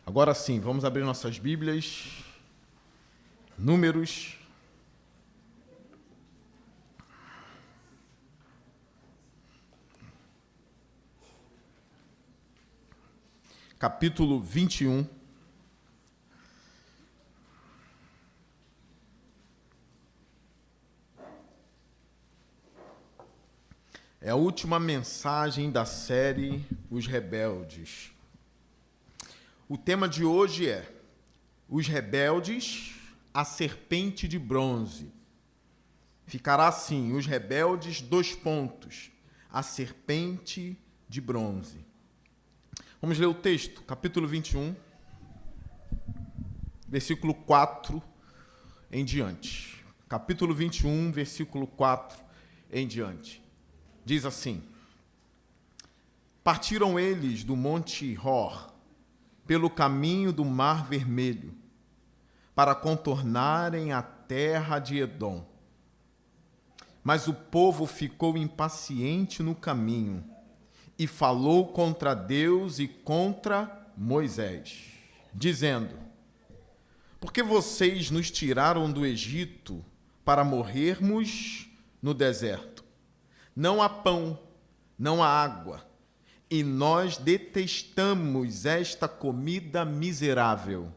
Agora sim, vamos abrir nossas Bíblias. Números. Capítulo 21. É a última mensagem da série Os Rebeldes. O tema de hoje é Os Rebeldes, a Serpente de Bronze. Ficará assim, Os Rebeldes, : a Serpente de Bronze. Vamos ler o texto, capítulo 21, versículo 4 em diante. Capítulo 21, versículo 4 em diante. Diz assim: Partiram eles do monte Hor, pelo caminho do Mar Vermelho, para contornarem a terra de Edom. Mas o povo ficou impaciente no caminho e falou contra Deus e contra Moisés, dizendo: Por que vocês nos tiraram do Egito para morrermos no deserto? Não há pão, não há água, e nós detestamos esta comida miserável.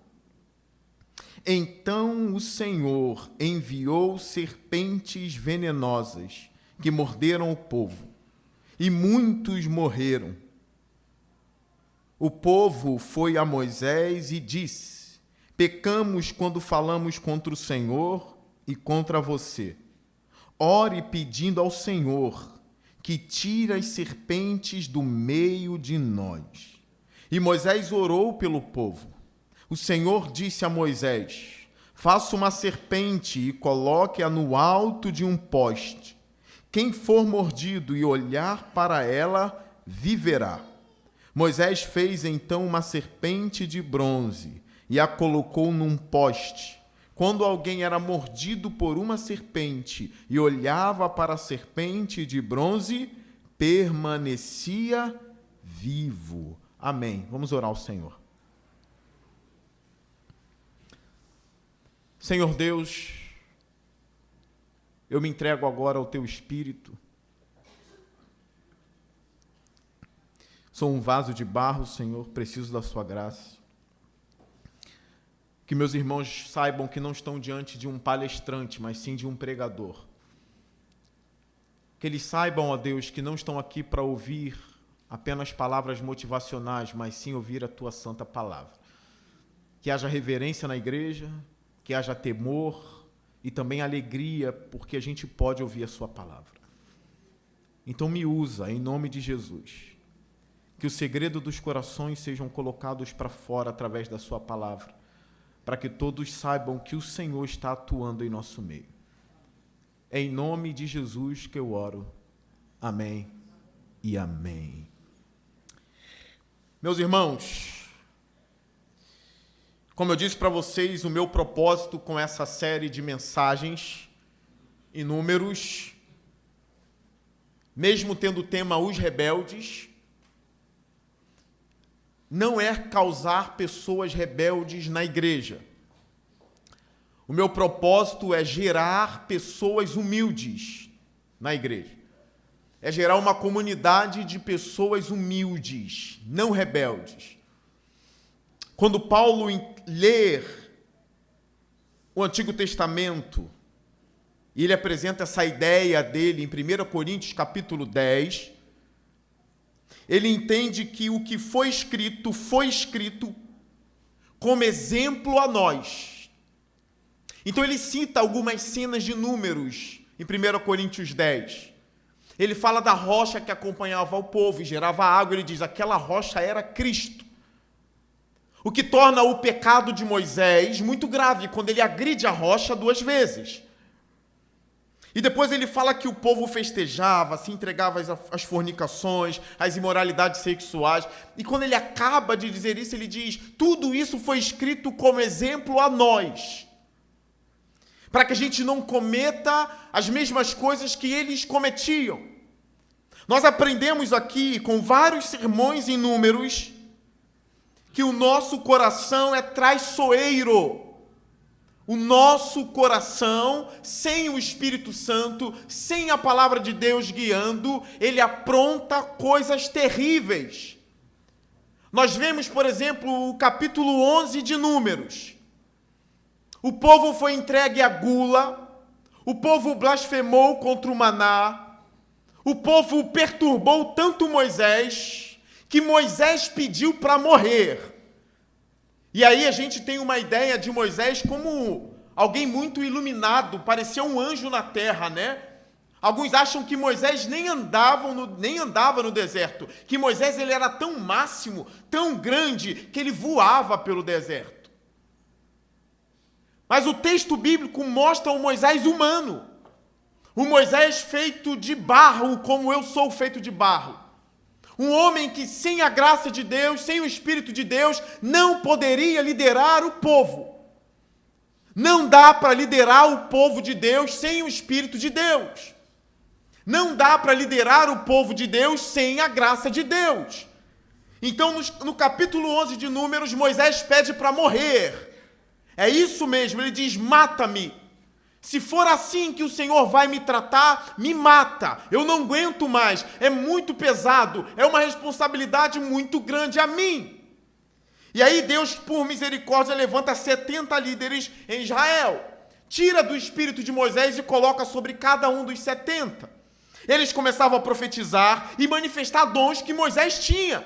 Então o Senhor enviou serpentes venenosas que morderam o povo, e muitos morreram. O povo foi a Moisés e disse: Pecamos quando falamos contra o Senhor e contra você. Ore pedindo ao Senhor que tire as serpentes do meio de nós. E Moisés orou pelo povo. O Senhor disse a Moisés: Faça uma serpente e coloque-a no alto de um poste. Quem for mordido e olhar para ela, viverá. Moisés fez então uma serpente de bronze e a colocou num poste. Quando alguém era mordido por uma serpente e olhava para a serpente de bronze, permanecia vivo. Amém. Vamos orar ao Senhor. Senhor Deus, eu me entrego agora ao Teu Espírito. Sou um vaso de barro, Senhor, preciso da Sua graça. Que meus irmãos saibam que não estão diante de um palestrante, mas sim de um pregador. Que eles saibam, ó Deus, que não estão aqui para ouvir apenas palavras motivacionais, mas sim ouvir a Tua santa palavra. Que haja reverência na igreja, que haja temor e também alegria, porque a gente pode ouvir a Sua palavra. Então me usa, em nome de Jesus. Que o segredo dos corações sejam colocados para fora através da Sua palavra, para que todos saibam que o Senhor está atuando em nosso meio. É em nome de Jesus que eu oro. Amém e amém. Meus irmãos, como eu disse para vocês, o meu propósito com essa série de mensagens e números, mesmo tendo o tema Os Rebeldes, não é causar pessoas rebeldes na igreja. O meu propósito é gerar pessoas humildes na igreja. É gerar uma comunidade de pessoas humildes, não rebeldes. Quando Paulo lê o Antigo Testamento, e ele apresenta essa ideia dele em 1 Coríntios capítulo 10, ele entende que o que foi escrito como exemplo a nós. Então ele cita algumas cenas de Números em 1 Coríntios 10. Ele fala da rocha que acompanhava o povo e gerava água. Ele diz, aquela rocha era Cristo. O que torna o pecado de Moisés muito grave, quando ele agride a rocha 2 vezes. E depois ele fala que o povo festejava, se entregava às fornicações, às imoralidades sexuais. E quando ele acaba de dizer isso, ele diz, tudo isso foi escrito como exemplo a nós. para que a gente não cometa as mesmas coisas que eles cometiam. Nós aprendemos aqui, com vários sermões em Números, que o nosso coração é traiçoeiro. O nosso coração, sem o Espírito Santo, sem a palavra de Deus guiando, ele apronta coisas terríveis. Nós vemos, por exemplo, o capítulo 11 de Números. O povo foi entregue à gula, o povo blasfemou contra o maná, o povo perturbou tanto Moisés, que Moisés pediu para morrer. E aí a gente tem uma ideia de Moisés como alguém muito iluminado, parecia um anjo na terra, né? Alguns acham que Moisés nem andava no deserto, que Moisés ele era tão máximo, tão grande, que ele voava pelo deserto. Mas o texto bíblico mostra o Moisés humano, o Moisés feito de barro, como eu sou feito de barro. Um homem que sem a graça de Deus, sem o Espírito de Deus, não poderia liderar o povo. Não dá para liderar o povo de Deus sem o Espírito de Deus. Não dá para liderar o povo de Deus sem a graça de Deus. Então, no capítulo 11 de Números, Moisés pede para morrer. É isso mesmo, ele diz, mata-me. Se for assim que o Senhor vai me tratar, me mata. Eu não aguento mais. É muito pesado. É uma responsabilidade muito grande a mim. E aí Deus, por misericórdia, levanta 70 líderes em Israel. Tira do espírito de Moisés e coloca sobre cada um dos 70. Eles começavam a profetizar e manifestar dons que Moisés tinha.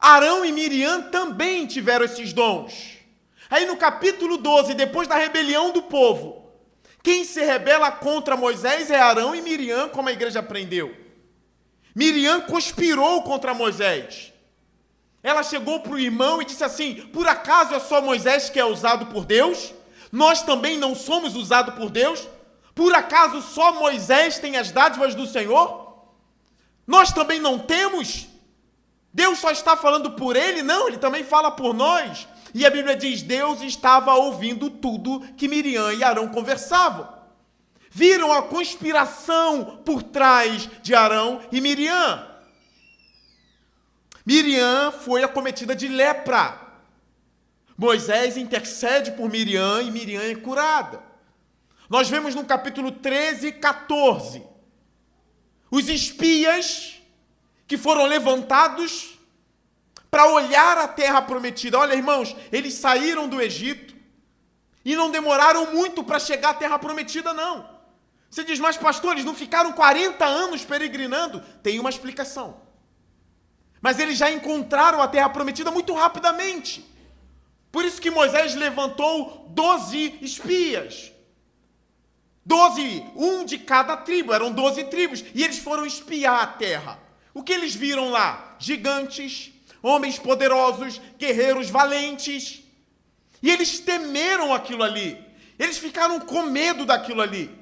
Arão e Miriam também tiveram esses dons. Aí no capítulo 12, depois da rebelião do povo, quem se rebela contra Moisés é Arão e Miriam, como a igreja aprendeu. Miriam conspirou contra Moisés. Ela chegou para o irmão e disse assim, por acaso é só Moisés que é usado por Deus? Nós também não somos usados por Deus? Por acaso só Moisés tem as dádivas do Senhor? Nós também não temos? Deus só está falando por ele? Não, ele também fala por nós. E a Bíblia diz, Deus estava ouvindo tudo que Miriam e Arão conversavam. Viram a conspiração por trás de Arão e Miriam. Miriam foi acometida de lepra. Moisés intercede por Miriam e Miriam é curada. Nós vemos no capítulo 13 e 14, os espias que foram levantados para olhar a terra prometida. Olha, irmãos, eles saíram do Egito e não demoraram muito para chegar à terra prometida, não. Você diz, mas pastores, não ficaram 40 anos peregrinando? Tem uma explicação. Mas eles já encontraram a terra prometida muito rapidamente. Por isso que Moisés levantou 12 espias. 12, um de cada tribo, eram 12 tribos. E eles foram espiar a terra. O que eles viram lá? Gigantes, homens poderosos, guerreiros valentes. E eles temeram aquilo ali. Eles ficaram com medo daquilo ali.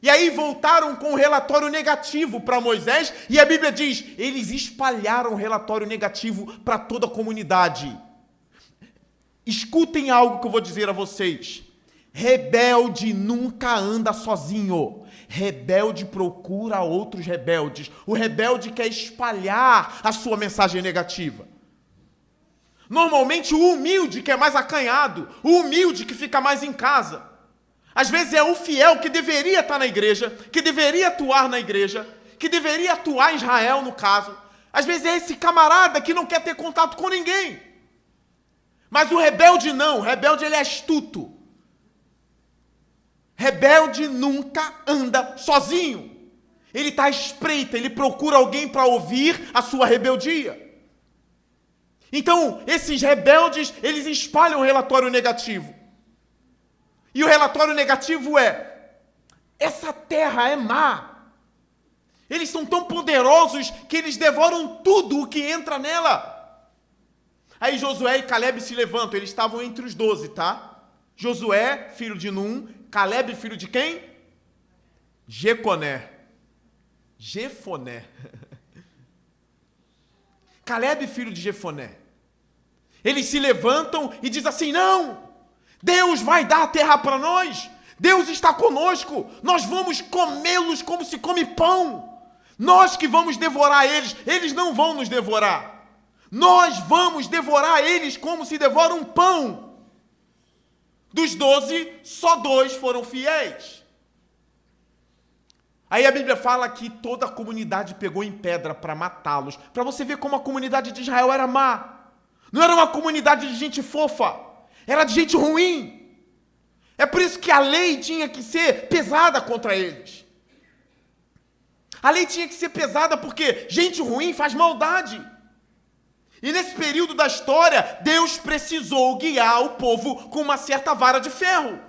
E aí voltaram com um relatório negativo para Moisés. E a Bíblia diz, eles espalharam o relatório negativo para toda a comunidade. Escutem algo que eu vou dizer a vocês. Rebelde nunca anda sozinho. Rebelde procura outros rebeldes. O rebelde quer espalhar a sua mensagem negativa. Normalmente o humilde que é mais acanhado, o humilde que fica mais em casa. Às vezes é o fiel que deveria estar na igreja, que deveria atuar na igreja, que deveria atuar em Israel, no caso. Às vezes é esse camarada que não quer ter contato com ninguém. Mas o rebelde não, o rebelde ele é astuto. Rebelde nunca anda sozinho. Ele está à espreita, ele procura alguém para ouvir a sua rebeldia. Então, esses rebeldes, eles espalham o relatório negativo. E o relatório negativo é, essa terra é má. Eles são tão poderosos que eles devoram tudo o que entra nela. Aí Josué e Calebe se levantam, eles estavam entre os 12, tá? Josué, filho de Num, Calebe, filho de quem? Jefoné. Calebe, filho de Jefoné. Eles se levantam e dizem assim, não, Deus vai dar a terra para nós. Deus está conosco. Nós vamos comê-los como se come pão. Nós que vamos devorar eles. Eles não vão nos devorar. Nós vamos devorar eles como se devora um pão. Dos 12, só 2 foram fiéis. Aí a Bíblia fala que toda a comunidade pegou em pedra para matá-los. Para você ver como a comunidade de Israel era má. Não era uma comunidade de gente fofa. Era de gente ruim. É por isso que a lei tinha que ser pesada contra eles. A lei tinha que ser pesada porque gente ruim faz maldade. E nesse período da história, Deus precisou guiar o povo com uma certa vara de ferro.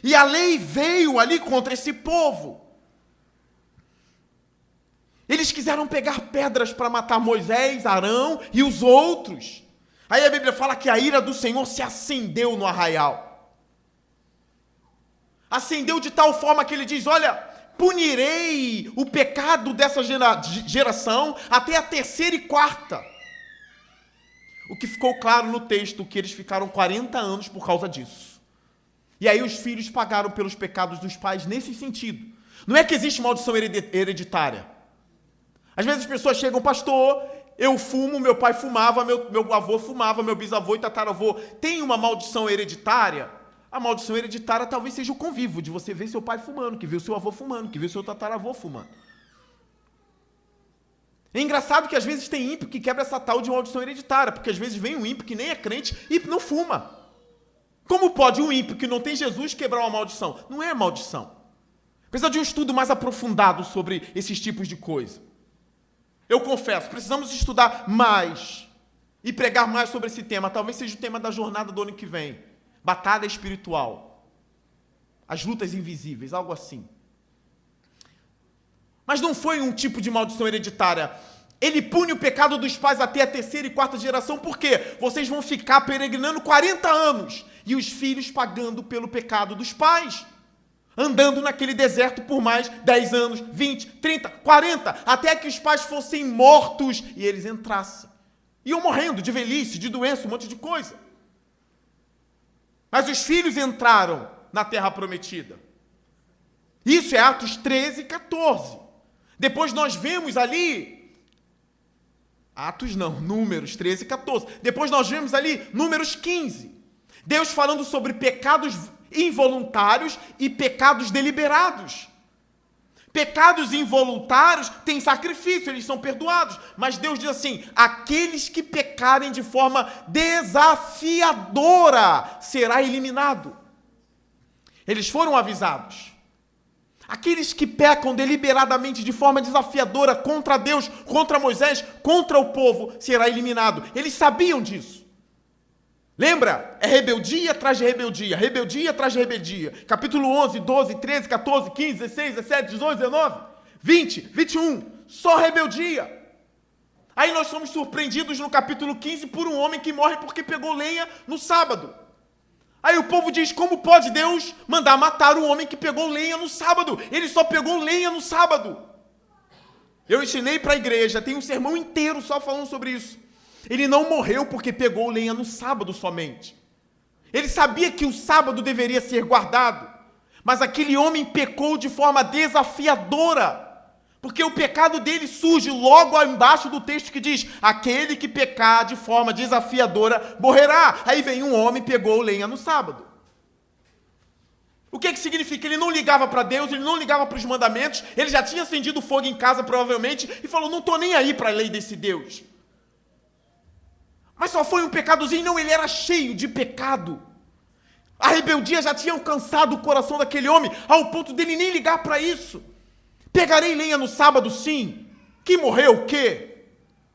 E a lei veio ali contra esse povo. Eles quiseram pegar pedras para matar Moisés, Arão e os outros. Aí a Bíblia fala que a ira do Senhor se acendeu no arraial. Acendeu de tal forma que ele diz, olha, punirei o pecado dessa geração até a 3ª e 4ª. O que ficou claro no texto, que eles ficaram 40 anos por causa disso. E aí os filhos pagaram pelos pecados dos pais nesse sentido. Não é que existe maldição hereditária. Às vezes as pessoas chegam, pastor, eu fumo, meu pai fumava, meu avô fumava, meu bisavô e tataravô. Tem uma maldição hereditária? A maldição hereditária talvez seja o convívio de você ver seu pai fumando, que viu seu avô fumando, que viu seu tataravô fumando. É engraçado que às vezes tem ímpio que quebra essa tal de maldição hereditária, porque às vezes vem um ímpio que nem é crente e não fuma. Como pode um ímpio que não tem Jesus quebrar uma maldição? Não é maldição. Precisa de um estudo mais aprofundado sobre esses tipos de coisa. Eu confesso, precisamos estudar mais e pregar mais sobre esse tema. Talvez seja o tema da jornada do ano que vem. Batalha espiritual. As lutas invisíveis, algo assim. Mas não foi um tipo de maldição hereditária. Ele pune o pecado dos pais até a 3ª e 4ª geração. Por quê? Vocês vão ficar peregrinando 40 anos. E os filhos pagando pelo pecado dos pais. Andando naquele deserto por mais 10 anos, 20, 30, 40. Até que os pais fossem mortos e eles entrassem. Iam morrendo de velhice, de doença, um monte de coisa. Mas os filhos entraram na terra prometida. Isso é Atos 13 e 14. Depois nós vemos ali... Atos não, Números 13 e 14. Depois nós vemos ali Números 15. Deus falando sobre pecados involuntários e pecados deliberados. Pecados involuntários têm sacrifício, eles são perdoados. Mas Deus diz assim, aqueles que pecarem de forma desafiadora será eliminado. Eles foram avisados. Aqueles que pecam deliberadamente de forma desafiadora contra Deus, contra Moisés, contra o povo, será eliminado. Eles sabiam disso. Lembra? É rebeldia atrás de rebeldia, rebeldia atrás de rebeldia. Capítulo 11, 12, 13, 14, 15, 16, 17, 18, 19, 20, 21. Só rebeldia. Aí nós somos surpreendidos no capítulo 15 por um homem que morre porque pegou lenha no sábado. Aí o povo diz, como pode Deus mandar matar um homem que pegou lenha no sábado? Ele só pegou lenha no sábado. Eu ensinei para a igreja, tem um sermão inteiro só falando sobre isso. Ele não morreu porque pegou lenha no sábado somente. Ele sabia que o sábado deveria ser guardado. Mas aquele homem pecou de forma desafiadora. Porque o pecado dele surge logo embaixo do texto que diz, aquele que pecar de forma desafiadora morrerá. Aí vem um homem e pegou lenha no sábado. O que significa? Ele não ligava para Deus, ele não ligava para os mandamentos, ele já tinha acendido fogo em casa provavelmente e falou, não estou nem aí para a lei desse Deus. Mas só foi um pecadozinho? Não, ele era cheio de pecado. A rebeldia já tinha alcançado o coração daquele homem, ao ponto dele nem ligar para isso. Pegarei lenha no sábado, sim. Que morreu o quê?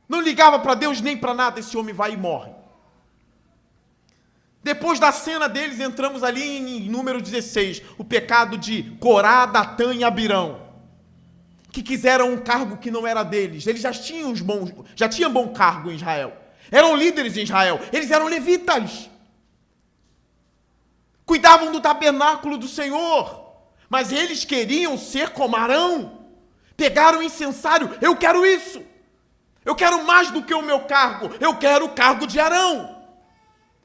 Não ligava para Deus nem para nada, esse homem vai e morre. Depois da cena deles, entramos ali em número 16, o pecado de Corá, Datã e Abirão, que quiseram um cargo que não era deles. Eles já tinham bom cargo em Israel. Eram líderes em Israel, eles eram levitas. Cuidavam do tabernáculo do Senhor, mas eles queriam ser como Arão. Pegaram o incensário, eu quero isso. Eu quero mais do que o meu cargo, eu quero o cargo de Arão.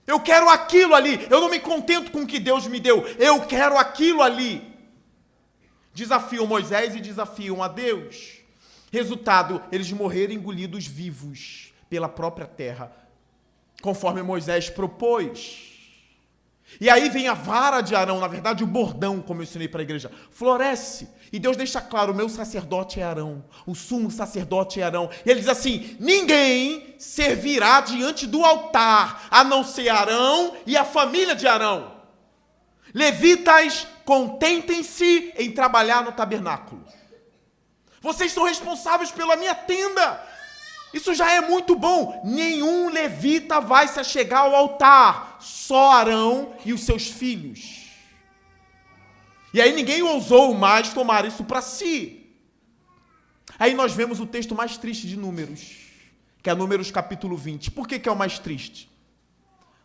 Eu quero aquilo ali. Eu não me contento com o que Deus me deu. Eu quero aquilo ali. Desafiam Moisés e desafiam a Deus. Resultado, eles morreram engolidos vivos pela própria terra, conforme Moisés propôs. E aí vem a vara de Arão, na verdade o bordão, como eu ensinei para a igreja, floresce. E Deus deixa claro, o meu sacerdote é Arão, o sumo sacerdote é Arão. E ele diz assim, ninguém servirá diante do altar, a não ser Arão e a família de Arão. Levitas, contentem-se em trabalhar no tabernáculo. Vocês são responsáveis pela minha tenda. Isso já é muito bom. Nenhum levita vai se achegar ao altar. Só Arão e os seus filhos. E aí ninguém ousou mais tomar isso para si. Aí nós vemos o texto mais triste de Números, que é Números capítulo 20. Por que é o mais triste?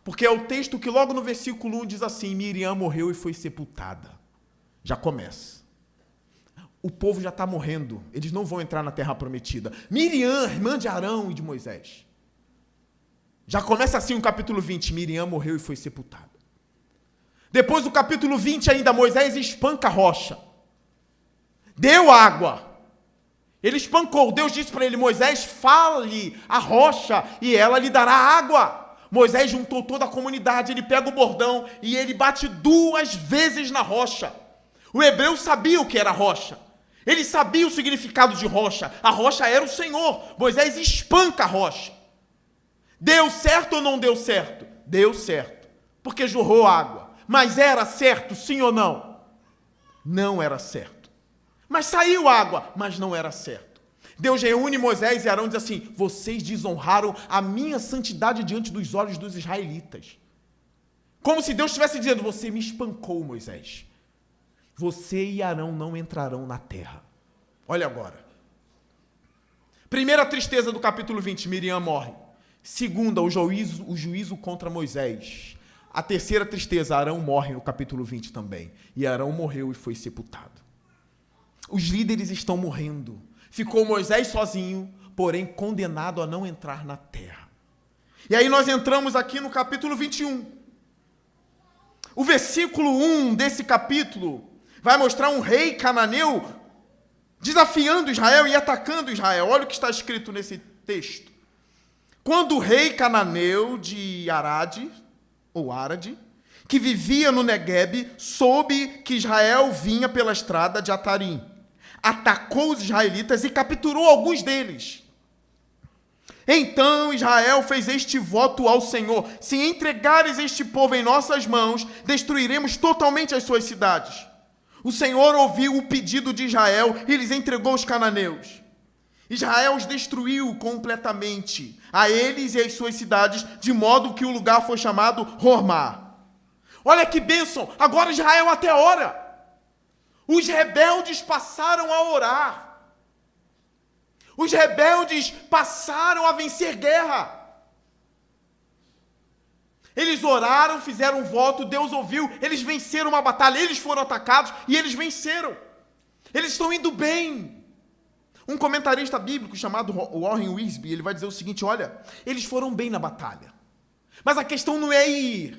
Porque é o texto que logo no versículo 1 diz assim, Miriam morreu e foi sepultada. Já começa. O povo já está morrendo. Eles não vão entrar na terra prometida. Miriam, irmã de Arão e de Moisés. Já começa assim o capítulo 20. Miriam morreu e foi sepultada. Depois do capítulo 20 ainda, Moisés espanca a rocha. Deu água. Ele espancou. Deus disse para ele, Moisés, fale a rocha e ela lhe dará água. Moisés juntou toda a comunidade. Ele pega o bordão e ele bate 2 vezes na rocha. O hebreu sabia o que era rocha. Ele sabia o significado de rocha. A rocha era o Senhor. Moisés espanca a rocha. Deu certo ou não deu certo? Deu certo, porque jorrou água. Mas era certo, sim ou não? Não era certo. Mas saiu água, mas não era certo. Deus reúne Moisés e Arão e diz assim, vocês desonraram a minha santidade diante dos olhos dos israelitas. Como se Deus estivesse dizendo, você me espancou, Moisés. Você e Arão não entrarão na terra. Olha agora. Primeira tristeza do capítulo 20, Miriam morre. Segunda, o juízo contra Moisés. A terceira tristeza, Arão morre no capítulo 20 também. E Arão morreu e foi sepultado. Os líderes estão morrendo. Ficou Moisés sozinho, porém condenado a não entrar na terra. E aí nós entramos aqui no capítulo 21. O versículo 1 desse capítulo vai mostrar um rei cananeu desafiando Israel e atacando Israel. Olha o que está escrito nesse texto. Quando o rei cananeu de Arade, que vivia no Neguebe, soube que Israel vinha pela estrada de Atarim, atacou os israelitas e capturou alguns deles. Então Israel fez este voto ao Senhor, se entregares este povo em nossas mãos, destruiremos totalmente as suas cidades. O Senhor ouviu o pedido de Israel e lhes entregou os cananeus. Israel os destruiu completamente, a eles e as suas cidades, de modo que o lugar foi chamado Hormá. Olha que bênção, agora Israel até ora. Os rebeldes passaram a orar. Os rebeldes passaram a vencer guerra. Eles oraram, fizeram um voto, Deus ouviu, eles venceram uma batalha, eles foram atacados e eles venceram. Eles estão indo bem. Um comentarista bíblico chamado Warren Wiersbe, ele vai dizer o seguinte, olha, eles foram bem na batalha. Mas a questão não é ir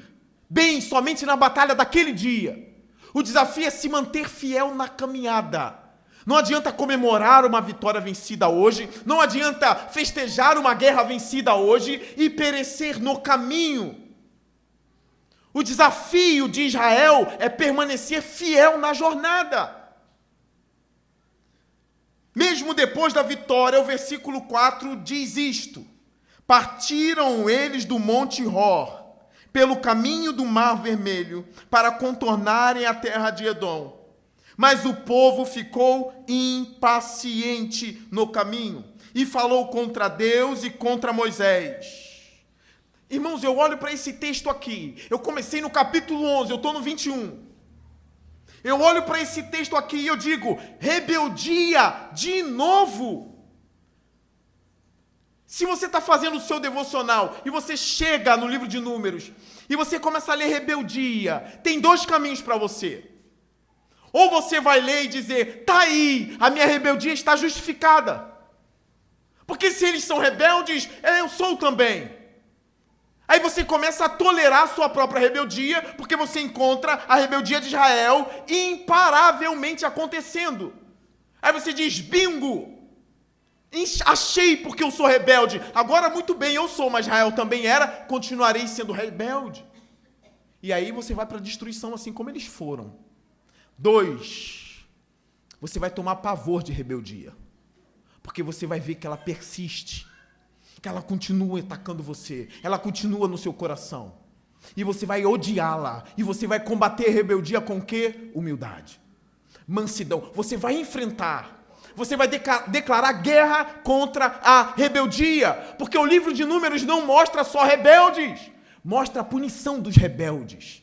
bem somente na batalha daquele dia. O desafio é se manter fiel na caminhada. Não adianta comemorar uma vitória vencida hoje, não adianta festejar uma guerra vencida hoje e perecer no caminho. O desafio de Israel é permanecer fiel na jornada. Mesmo depois da vitória, o versículo 4 diz isto. Partiram eles do Monte Hor, pelo caminho do Mar Vermelho, para contornarem a terra de Edom. Mas o povo ficou impaciente no caminho e falou contra Deus e contra Moisés. Irmãos, eu olho para esse texto aqui. Eu comecei no capítulo 11, eu estou no 21. Eu olho para esse texto aqui e eu digo, rebeldia de novo. Se você está fazendo o seu devocional e você chega no livro de Números e você começa a ler rebeldia, tem 2 caminhos para você. Ou você vai ler e dizer, tá aí, a minha rebeldia está justificada. Porque se eles são rebeldes, eu sou também. Aí você começa a tolerar a sua própria rebeldia, porque você encontra a rebeldia de Israel imparavelmente acontecendo. Aí você diz, bingo! Achei porque eu sou rebelde. Agora, muito bem, eu sou, mas Israel também era, continuarei sendo rebelde. E aí você vai para a destruição, assim como eles foram. 2, você vai tomar pavor de rebeldia. Porque você vai ver que ela persiste, que ela continua atacando você, ela continua no seu coração. E você vai odiá-la, e você vai combater a rebeldia com o quê? Humildade, mansidão. Você vai enfrentar, você vai declarar guerra contra a rebeldia, porque o livro de Números não mostra só rebeldes, mostra a punição dos rebeldes.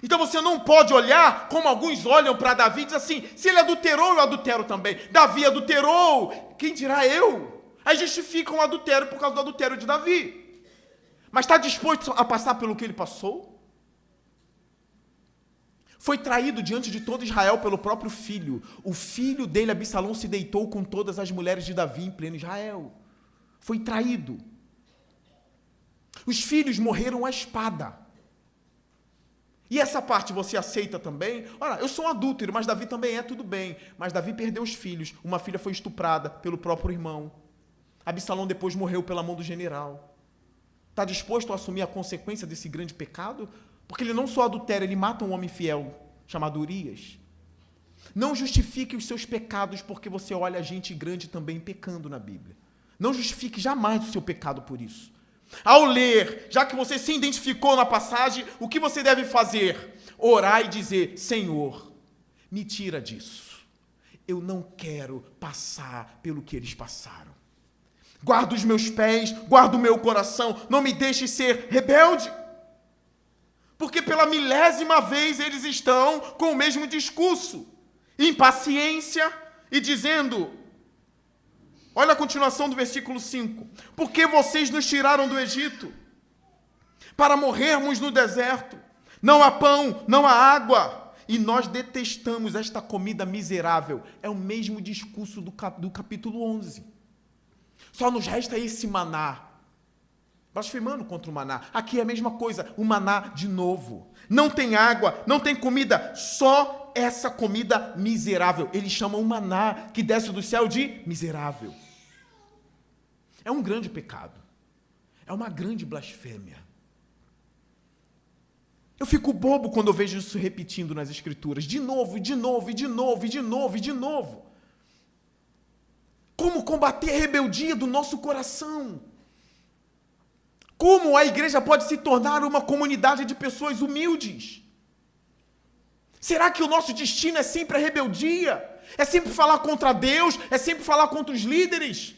Então você não pode olhar como alguns olham para Davi e dizer assim, se ele adulterou, eu adultero também. Davi adulterou, quem dirá eu? Aí justificam o adultério por causa do adultério de Davi. Mas está disposto a passar pelo que ele passou? Foi traído diante de todo Israel pelo próprio filho. O filho dele, Absalão, se deitou com todas as mulheres de Davi em pleno Israel. Foi traído. Os filhos morreram à espada. E essa parte você aceita também? Olha, eu sou um adúltero, mas Davi também é, tudo bem. Mas Davi perdeu os filhos. Uma filha foi estuprada pelo próprio irmão. Absalão depois morreu pela mão do general. Está disposto a assumir a consequência desse grande pecado? Porque ele não só adultera, ele mata um homem fiel, chamado Urias. Não justifique os seus pecados porque você olha a gente grande também pecando na Bíblia. Não justifique jamais o seu pecado por isso. Ao ler, já que você se identificou na passagem, o que você deve fazer? Orar e dizer, Senhor, me tira disso. Eu não quero passar pelo que eles passaram. Guarda os meus pés, guarda o meu coração, não me deixe ser rebelde. Porque pela 1000ª vez eles estão com o mesmo discurso, impaciência e dizendo, olha a continuação do versículo 5, porque vocês nos tiraram do Egito para morrermos no deserto, não há pão, não há água, e nós detestamos esta comida miserável. É o mesmo discurso do capítulo 11. Só nos resta esse maná. Blasfemando contra o maná. Aqui é a mesma coisa, o maná de novo. Não tem água, não tem comida, só essa comida miserável. Eles chamam o maná que desce do céu de miserável. É um grande pecado. É uma grande blasfêmia. Eu fico bobo quando eu vejo isso repetindo nas Escrituras. De novo, de novo, de novo, de novo, de novo. Como combater a rebeldia do nosso coração? Como a igreja pode se tornar uma comunidade de pessoas humildes? Será que o nosso destino é sempre a rebeldia? É sempre falar contra Deus? É sempre falar contra os líderes?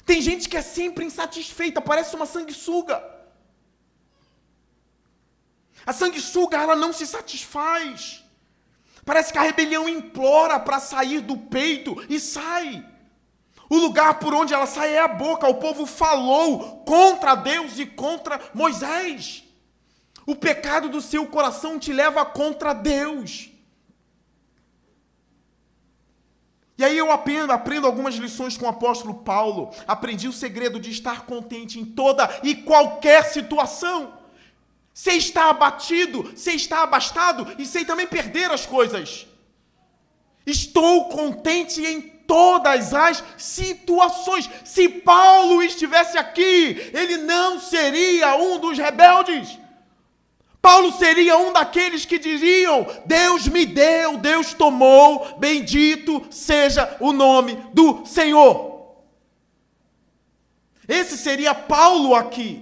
Tem gente que é sempre insatisfeita, parece uma sanguessuga. A sanguessuga, ela não se satisfaz. Parece que a rebelião implora para sair do peito e sai. O lugar por onde ela sai é a boca. O povo falou contra Deus e contra Moisés. O pecado do seu coração te leva contra Deus. E aí eu aprendo algumas lições com o apóstolo Paulo. Aprendi o segredo de estar contente em toda e qualquer situação. Sei estar abatido, sei estar abastado e sei também perder as coisas. Estou contente em todas as situações. Se Paulo estivesse aqui, ele não seria um dos rebeldes. Paulo seria um daqueles que diriam, Deus me deu, Deus tomou, bendito seja o nome do Senhor. Esse seria Paulo aqui.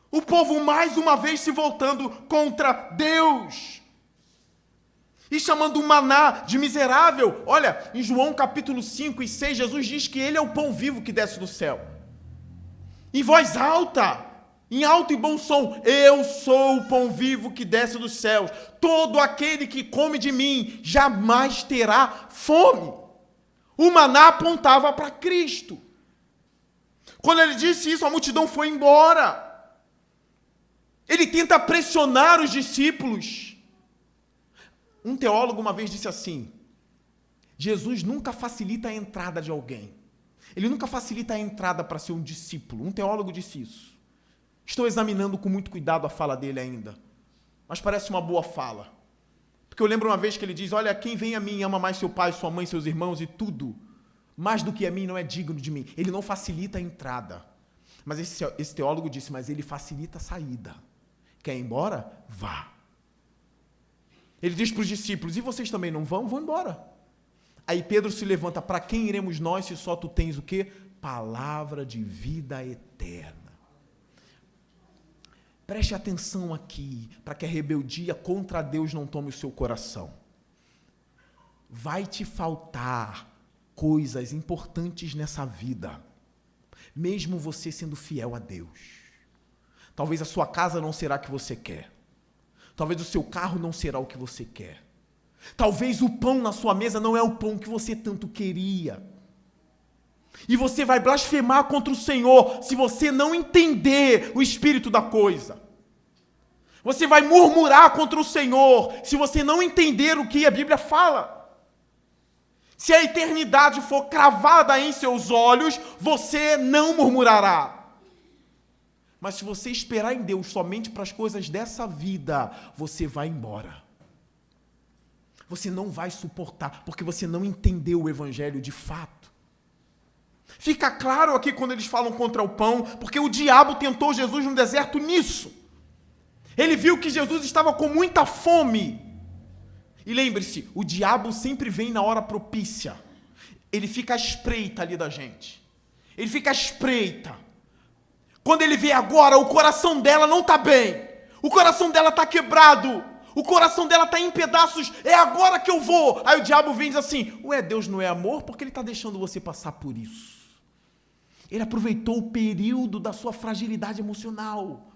O povo mais uma vez se voltando contra Deus. E chamando o maná de miserável. Olha, em João capítulo 5 e 6, Jesus diz que ele é o pão vivo que desce do céu. Em voz alta, em alto e bom som, eu sou o pão vivo que desce dos céus. Todo aquele que come de mim jamais terá fome. O maná apontava para Cristo. Quando ele disse isso, a multidão foi embora. Ele tenta pressionar os discípulos. Um teólogo uma vez disse assim, Jesus nunca facilita a entrada de alguém. Ele nunca facilita a entrada para ser um discípulo. Um teólogo disse isso. Estou examinando com muito cuidado a fala dele ainda, mas parece uma boa fala. Porque eu lembro uma vez que ele diz, olha, quem vem a mim ama mais seu pai, sua mãe, seus irmãos e tudo, mais do que a mim não é digno de mim. Ele não facilita a entrada. Mas esse teólogo disse, mas ele facilita a saída. Quer ir embora? Vá. Ele diz para os discípulos, e vocês também não vão? Vão embora. Aí Pedro se levanta, para quem iremos nós se só tu tens o quê? Palavra de vida eterna. Preste atenção aqui, para que a rebeldia contra Deus não tome o seu coração. Vai te faltar coisas importantes nessa vida, mesmo você sendo fiel a Deus. Talvez a sua casa não será a que você quer. Talvez o seu carro não será o que você quer. Talvez o pão na sua mesa não é o pão que você tanto queria. E você vai blasfemar contra o Senhor se você não entender o espírito da coisa. Você vai murmurar contra o Senhor se você não entender o que a Bíblia fala. Se a eternidade for cravada em seus olhos, você não murmurará. Mas se você esperar em Deus somente para as coisas dessa vida, você vai embora. Você não vai suportar, porque você não entendeu o Evangelho de fato. Fica claro aqui quando eles falam contra o pão, porque o diabo tentou Jesus no deserto nisso. Ele viu que Jesus estava com muita fome. E lembre-se, o diabo sempre vem na hora propícia. Ele fica à espreita ali da gente. Ele fica à espreita. Quando ele vê agora, o coração dela não está bem. O coração dela está quebrado. O coração dela está em pedaços. É agora que eu vou. Aí o diabo vem e diz assim, ué, Deus não é amor? Por que ele está deixando você passar por isso? Ele aproveitou o período da sua fragilidade emocional.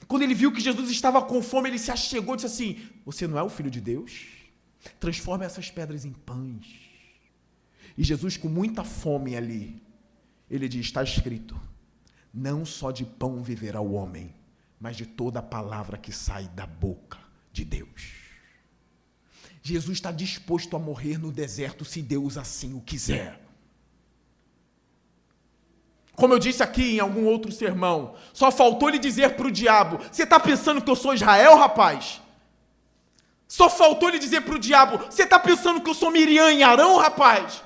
Quando ele viu que Jesus estava com fome, ele se achegou e disse assim, você não é o Filho de Deus? Transforma essas pedras em pães. E Jesus, com muita fome ali, ele diz, está escrito, não só de pão viverá o homem, mas de toda a palavra que sai da boca de Deus. Jesus está disposto a morrer no deserto se Deus assim o quiser. Como eu disse aqui em algum outro sermão, só faltou ele dizer para o diabo, você está pensando que eu sou Israel, rapaz? Só faltou ele dizer para o diabo, você está pensando que eu sou Miriam e Arão, rapaz?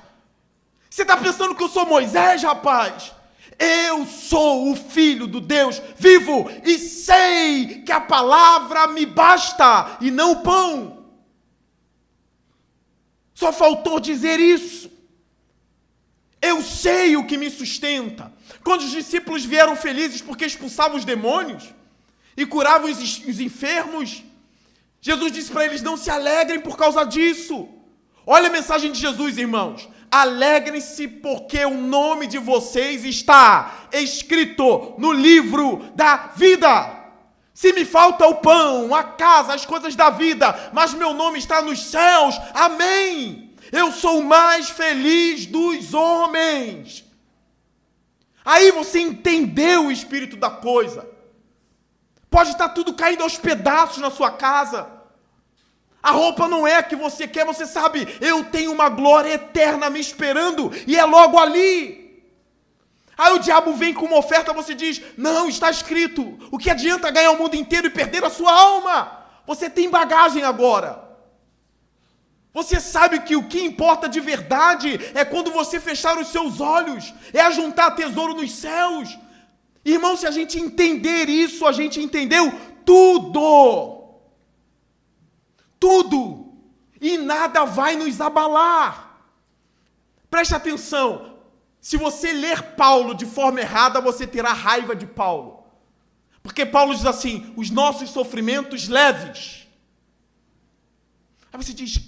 Você está pensando que eu sou Moisés, rapaz? Eu sou o Filho do Deus vivo e sei que a palavra me basta e não o pão. Só faltou dizer isso. Eu sei o que me sustenta. Quando os discípulos vieram felizes porque expulsavam os demônios e curavam os enfermos, Jesus disse para eles, não se alegrem por causa disso. Olha a mensagem de Jesus, irmãos. Alegrem-se porque o nome de vocês está escrito no livro da vida. Se me falta o pão, a casa, as coisas da vida, mas meu nome está nos céus, amém. Eu sou o mais feliz dos homens. Aí você entendeu o espírito da coisa. Pode estar tudo caindo aos pedaços na sua casa. A roupa não é a que você quer, você sabe, eu tenho uma glória eterna me esperando e é logo ali. Aí o diabo vem com uma oferta, você diz, não, está escrito, o que adianta ganhar o mundo inteiro e perder a sua alma? Você tem bagagem agora. Você sabe que o que importa de verdade é quando você fechar os seus olhos, é ajuntar tesouro nos céus. Irmão, se a gente entender isso, a gente entendeu tudo. Tudo. E nada vai nos abalar. Preste atenção. Se você ler Paulo de forma errada, você terá raiva de Paulo. Porque Paulo diz assim, os nossos sofrimentos leves. Aí você diz,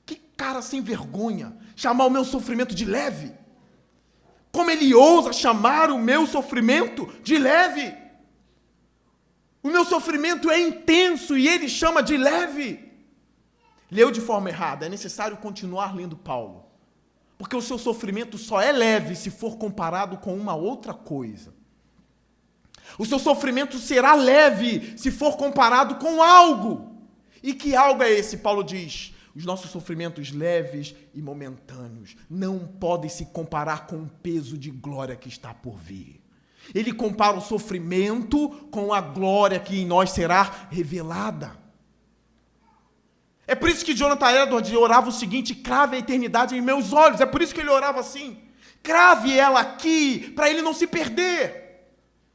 que cara sem vergonha, chamar o meu sofrimento de leve. Como ele ousa chamar o meu sofrimento de leve? O meu sofrimento é intenso e ele chama de leve. Leu de forma errada, é necessário continuar lendo Paulo. Porque o seu sofrimento só é leve se for comparado com uma outra coisa. O seu sofrimento será leve se for comparado com algo. E que algo é esse? Paulo diz, Os nossos sofrimentos leves e momentâneos não podem se comparar com o peso de glória que está por vir. Ele compara o sofrimento com a glória que em nós será revelada. É por isso que Jonathan Edwards orava o seguinte: crave a eternidade em meus olhos. É por isso que ele orava assim: crave ela aqui, para ele não se perder.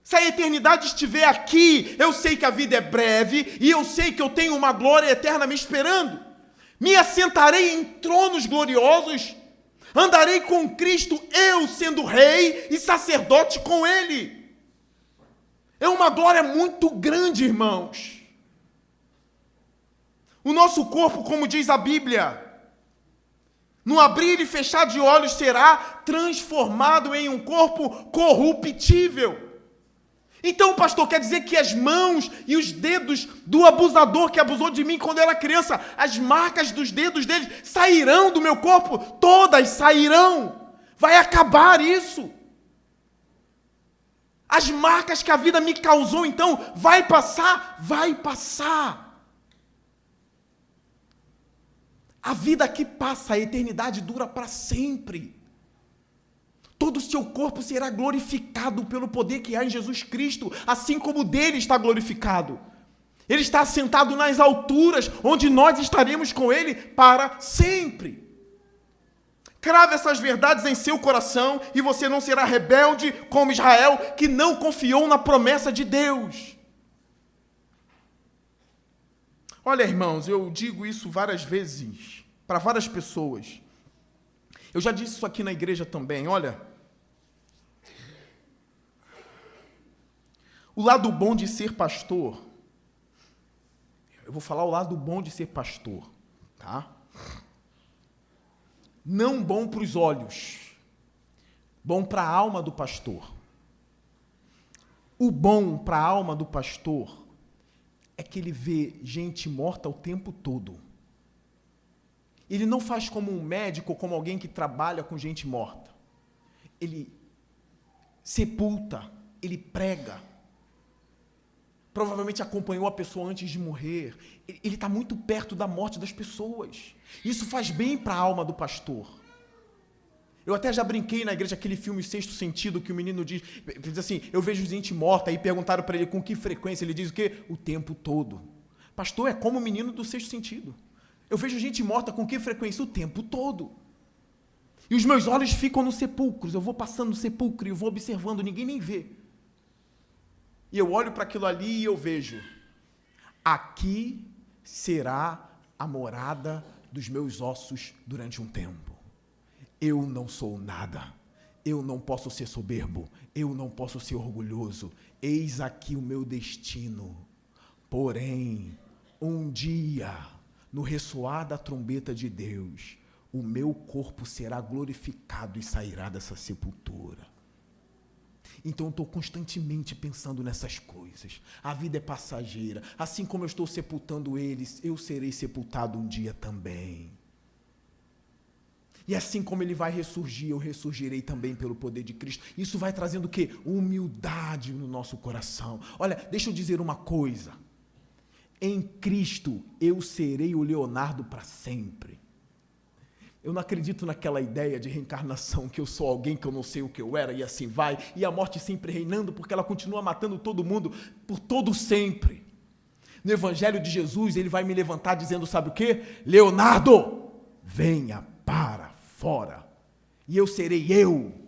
Se a eternidade estiver aqui, eu sei que a vida é breve e eu sei que eu tenho uma glória eterna me esperando. Me assentarei em tronos gloriosos, andarei com Cristo, eu sendo rei e sacerdote com ele. É uma glória muito grande, irmãos. O nosso corpo, como diz a Bíblia, no abrir e fechar de olhos será transformado em um corpo corruptível. Então, pastor, quer dizer que as mãos e os dedos do abusador que abusou de mim quando eu era criança, as marcas dos dedos dele sairão do meu corpo? Todas sairão. Vai acabar isso. As marcas que a vida me causou, então, vai passar? Vai passar. A vida aqui passa, a eternidade dura para sempre. Todo o seu corpo será glorificado pelo poder que há em Jesus Cristo, assim como o dele está glorificado. Ele está assentado nas alturas, onde nós estaremos com ele para sempre. Crave essas verdades em seu coração e você não será rebelde como Israel, que não confiou na promessa de Deus. Olha, irmãos, eu digo isso várias vezes para várias pessoas. Eu já disse isso aqui na igreja também. Olha, o lado bom de ser pastor, eu vou falar o lado bom de ser pastor, tá? Não bom para os olhos, bom para a alma do pastor. O bom para a alma do pastor é que ele vê gente morta o tempo todo. Ele não faz como um médico ou como alguém que trabalha com gente morta. Ele sepulta, ele prega. Provavelmente acompanhou a pessoa antes de morrer. Ele está muito perto da morte das pessoas. Isso faz bem para a alma do pastor. Eu até já brinquei na igreja aquele filme Sexto Sentido, que o menino diz assim: eu vejo gente morta, aí perguntaram para ele com que frequência, ele diz o quê? O tempo todo. Pastor, é como o menino do Sexto Sentido. Eu vejo gente morta com que frequência? O tempo todo. E os meus olhos ficam nos sepulcros, eu vou passando no sepulcro e eu vou observando, ninguém nem vê. E eu olho para aquilo ali e eu vejo: aqui será a morada dos meus ossos durante um tempo. Eu não sou nada, eu não posso ser soberbo, eu não posso ser orgulhoso, eis aqui o meu destino. Porém, um dia, no ressoar da trombeta de Deus, o meu corpo será glorificado e sairá dessa sepultura. Então eu estou constantemente pensando nessas coisas. A vida é passageira, assim como eu estou sepultando eles, eu serei sepultado um dia também. E assim como ele vai ressurgir, eu ressurgirei também pelo poder de Cristo. Isso vai trazendo o quê? Humildade no nosso coração. Olha, deixa eu dizer uma coisa. Em Cristo eu serei o Leonardo para sempre. Eu não acredito naquela ideia de reencarnação, que eu sou alguém que eu não sei o que eu era, e assim vai, e a morte sempre reinando, porque ela continua matando todo mundo por todo sempre. No Evangelho de Jesus, ele vai me levantar dizendo, sabe o quê? Leonardo, venha para fora, e eu serei eu.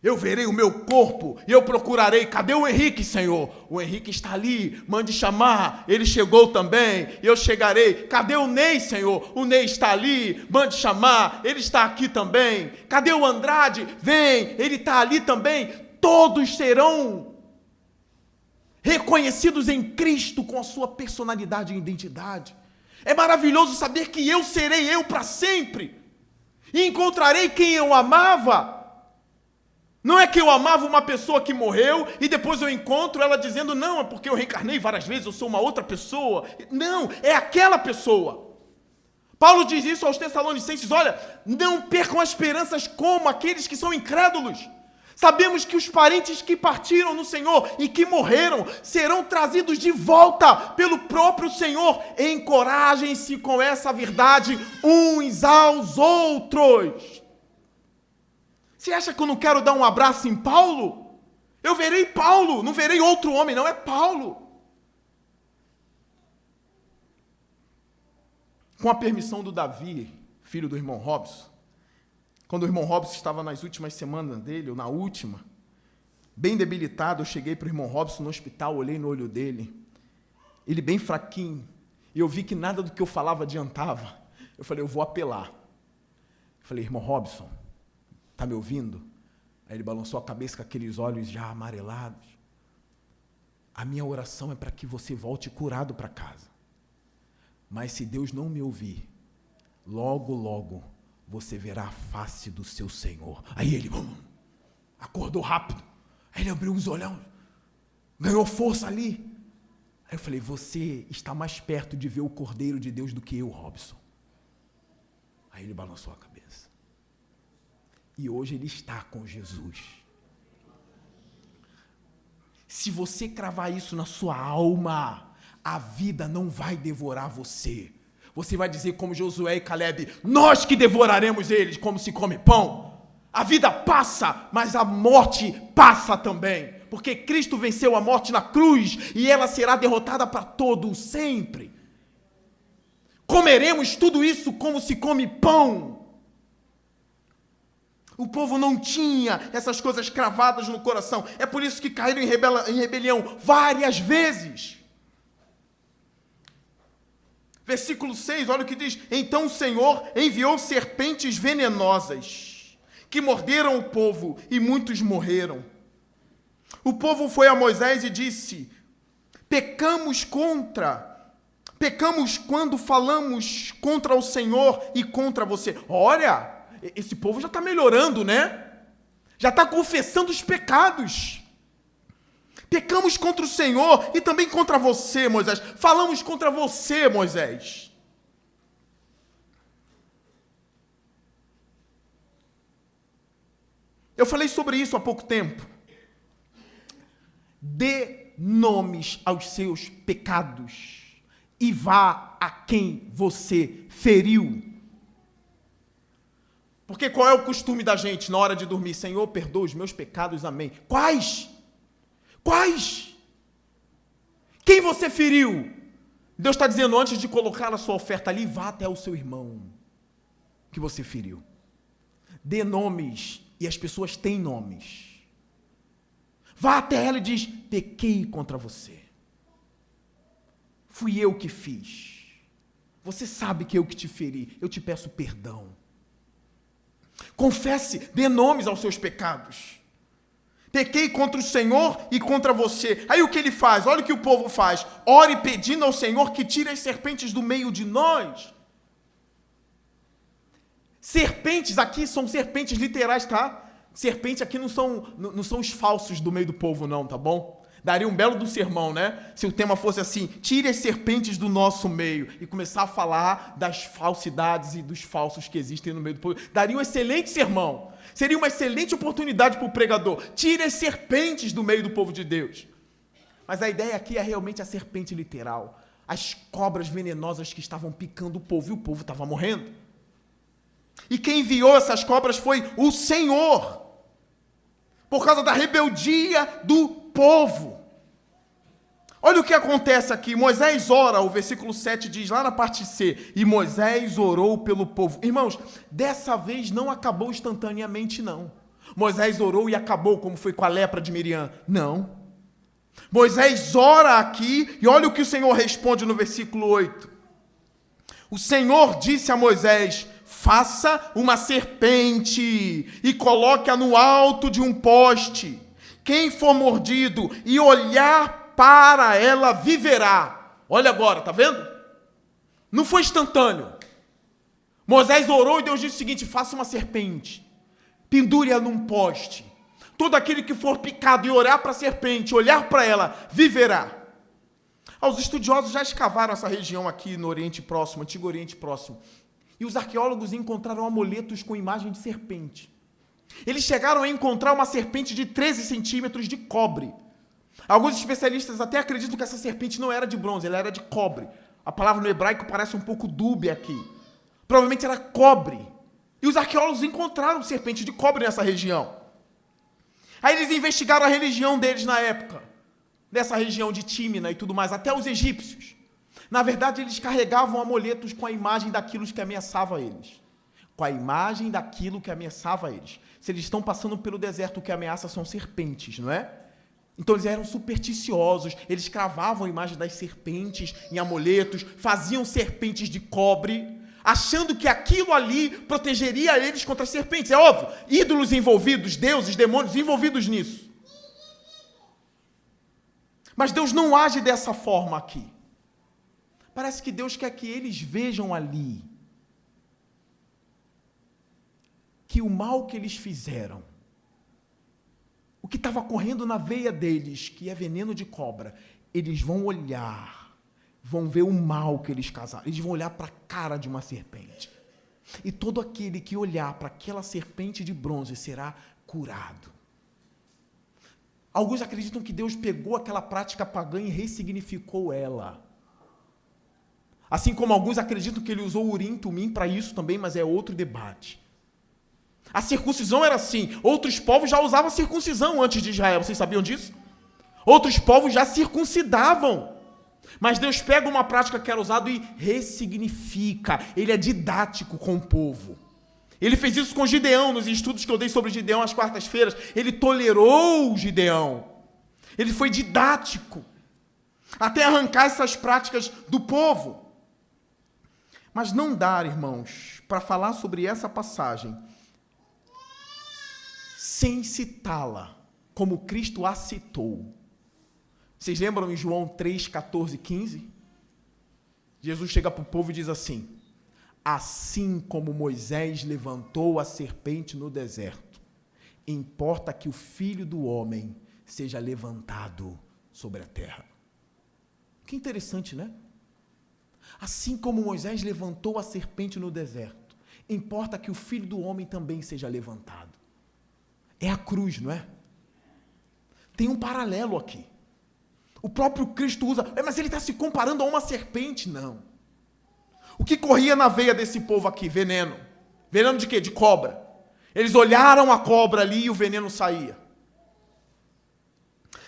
Eu verei o meu corpo e eu procurarei. Cadê o Henrique, Senhor? O Henrique está ali, mande chamar. Ele chegou também, eu chegarei. Cadê o Ney, Senhor? O Ney está ali, mande chamar. Ele está aqui também. Cadê o Andrade? Vem, ele está ali também. Todos serão reconhecidos em Cristo com a sua personalidade e identidade. É maravilhoso saber que eu serei eu para sempre. E encontrarei quem eu amava. Não é que eu amava uma pessoa que morreu e depois eu encontro ela dizendo, não, é porque eu reencarnei várias vezes, eu sou uma outra pessoa. Não, é aquela pessoa. Paulo diz isso aos Tessalonicenses, olha, não percam as esperanças como aqueles que são incrédulos. Sabemos que os parentes que partiram no Senhor e que morreram serão trazidos de volta pelo próprio Senhor. Encorajem-se com essa verdade uns aos outros. Você acha que eu não quero dar um abraço em Paulo? Eu verei Paulo, não verei outro homem, não, é Paulo. Com a permissão do Davi, filho do irmão Robson, quando o irmão Robson estava nas últimas semanas dele, ou na última, bem debilitado, eu cheguei para o irmão Robson no hospital, olhei no olho dele, ele bem fraquinho, e eu vi que nada do que eu falava adiantava. Eu falei, eu vou apelar. Eu falei, irmão Robson, está me ouvindo? Aí ele balançou a cabeça com aqueles olhos já amarelados. A minha oração é para que você volte curado para casa. Mas se Deus não me ouvir, logo, logo, você verá a face do seu Senhor. Aí ele acordou rápido. Aí ele abriu os olhos, ganhou força ali. Aí eu falei, você está mais perto de ver o Cordeiro de Deus do que eu, Robson. Aí ele balançou a cabeça. E hoje ele está com Jesus. Se você cravar isso na sua alma, a vida não vai devorar você. Você vai dizer como Josué e Caleb, nós que devoraremos eles como se come pão. A vida passa, mas a morte passa também. Porque Cristo venceu a morte na cruz e ela será derrotada para todo sempre. Comeremos tudo isso como se come pão. O povo não tinha essas coisas cravadas no coração. É por isso que caíram em rebelião várias vezes. Versículo 6, olha o que diz. Então o Senhor enviou serpentes venenosas, que morderam o povo, e muitos morreram. O povo foi a Moisés e disse, pecamos quando falamos contra o Senhor e contra você. Olha, esse povo já está melhorando, né? Já está confessando os pecados. Pecamos contra o Senhor e também contra você, Moisés. Falamos contra você, Moisés. Eu falei sobre isso há pouco tempo. Dê nomes aos seus pecados e vá a quem você feriu. Porque qual é o costume da gente na hora de dormir? Senhor, perdoa os meus pecados, amém. Quais? Quais? Quem você feriu? Deus está dizendo, antes de colocar a sua oferta ali, vá até o seu irmão que você feriu. Dê nomes, e as pessoas têm nomes. Vá até ela e diz, pequei contra você. Fui eu que fiz. Você sabe que eu que te feri. Eu te peço perdão. Confesse, dê nomes aos seus pecados. Pequei contra o Senhor e contra você. Aí o que ele faz? Olha o que o povo faz. Ore pedindo ao Senhor que tire as serpentes do meio de nós. Serpentes aqui são serpentes literais, tá? Serpente aqui não são os falsos do meio do povo, não, tá bom? Daria um belo do sermão, né? Se o tema fosse assim, tire as serpentes do nosso meio, e começar a falar das falsidades e dos falsos que existem no meio do povo. Daria um excelente sermão. Seria uma excelente oportunidade para o pregador. Tire as serpentes do meio do povo de Deus. Mas a ideia aqui é realmente a serpente literal. As cobras venenosas que estavam picando o povo, e o povo estava morrendo. E quem enviou essas cobras foi o Senhor. Por causa da rebeldia do povo. Olha o que acontece aqui. Moisés ora, o versículo 7 diz lá na parte C, e Moisés orou pelo povo. Irmãos, dessa vez não acabou instantaneamente, não. Moisés orou e acabou, como foi com a lepra de Miriam. Não. Moisés ora aqui, e olha o que o Senhor responde no versículo 8. O Senhor disse a Moisés, faça uma serpente e coloque-a no alto de um poste. Quem for mordido e olhar para ela viverá. Olha agora, tá vendo? Não foi instantâneo. Moisés orou e Deus disse o seguinte, faça uma serpente, pendure-a num poste. Todo aquele que for picado e olhar para a serpente, olhar para ela, viverá. Os estudiosos já escavaram essa região aqui no Oriente Próximo, Antigo Oriente Próximo. E os arqueólogos encontraram amuletos com imagem de serpente. Eles chegaram a encontrar uma serpente de 13 centímetros de cobre. Alguns especialistas até acreditam que essa serpente não era de bronze, ela era de cobre. A palavra no hebraico parece um pouco dúbia aqui. Provavelmente era cobre. E os arqueólogos encontraram serpente de cobre nessa região. Aí eles investigaram a religião deles na época, dessa região de Tímina e tudo mais, até os egípcios. Na verdade, eles carregavam amuletos com a imagem daquilo que ameaçava eles. Com a imagem daquilo que ameaçava eles. Se eles estão passando pelo deserto, o que ameaça são serpentes, não é? Então eles eram supersticiosos, eles cravavam a imagem das serpentes em amuletos, faziam serpentes de cobre, achando que aquilo ali protegeria eles contra as serpentes. É óbvio, ídolos envolvidos, deuses, demônios envolvidos nisso. Mas Deus não age dessa forma aqui. Parece que Deus quer que eles vejam ali que o mal que eles fizeram, o que estava correndo na veia deles, que é veneno de cobra, eles vão olhar, vão ver o mal que eles causaram, eles vão olhar para a cara de uma serpente. E todo aquele que olhar para aquela serpente de bronze será curado. Alguns acreditam que Deus pegou aquela prática pagã e ressignificou ela. Assim como alguns acreditam que ele usou Urim e Tumim para isso também, mas é outro debate. A circuncisão era assim. Outros povos já usavam circuncisão antes de Israel. Vocês sabiam disso? Outros povos já circuncidavam. Mas Deus pega uma prática que era usada e ressignifica. Ele é didático com o povo. Ele fez isso com Gideão, nos estudos que eu dei sobre Gideão às quartas-feiras. Ele tolerou Gideão. Ele foi didático. Até arrancar essas práticas do povo. Mas não dá, irmãos, para falar sobre essa passagem sem citá-la, como Cristo a citou. Vocês lembram em João 3, 14 e 15? Jesus chega para o povo e diz assim: assim como Moisés levantou a serpente no deserto, importa que o Filho do Homem seja levantado sobre a terra. Que interessante, né? Assim como Moisés levantou a serpente no deserto, importa que o Filho do Homem também seja levantado. É a cruz, não é? Tem um paralelo aqui. O próprio Cristo usa, mas ele está se comparando a uma serpente? Não. O que corria na veia desse povo aqui? Veneno. Veneno de quê? De cobra. Eles olharam a cobra ali e o veneno saía.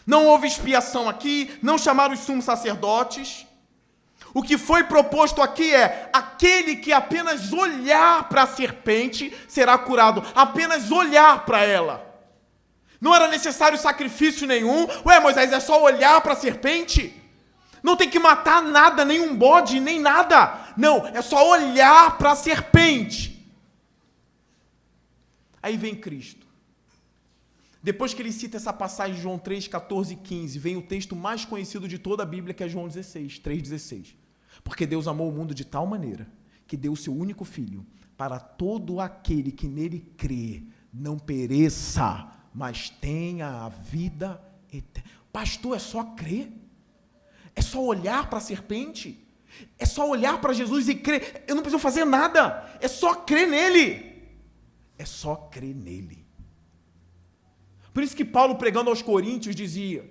Não houve expiação aqui, não chamaram os sumos sacerdotes. O que foi proposto aqui é: aquele que apenas olhar para a serpente será curado. Apenas olhar para ela. Não era necessário sacrifício nenhum. Ué, Moisés, é só olhar para a serpente? Não tem que matar nada, nem um bode, nem nada. Não, é só olhar para a serpente. Aí vem Cristo. Depois que ele cita essa passagem de João 3, 14 e 15, vem o texto mais conhecido de toda a Bíblia, que é João 16, 3,16. Porque Deus amou o mundo de tal maneira que deu o seu único Filho, para todo aquele que nele crê, não pereça, mas tenha a vida eterna. Pastor, é só crer? É só olhar para a serpente? É só olhar para Jesus e crer? Eu não preciso fazer nada, é só crer nele. É só crer nele. Por isso que Paulo, pregando aos Coríntios, dizia: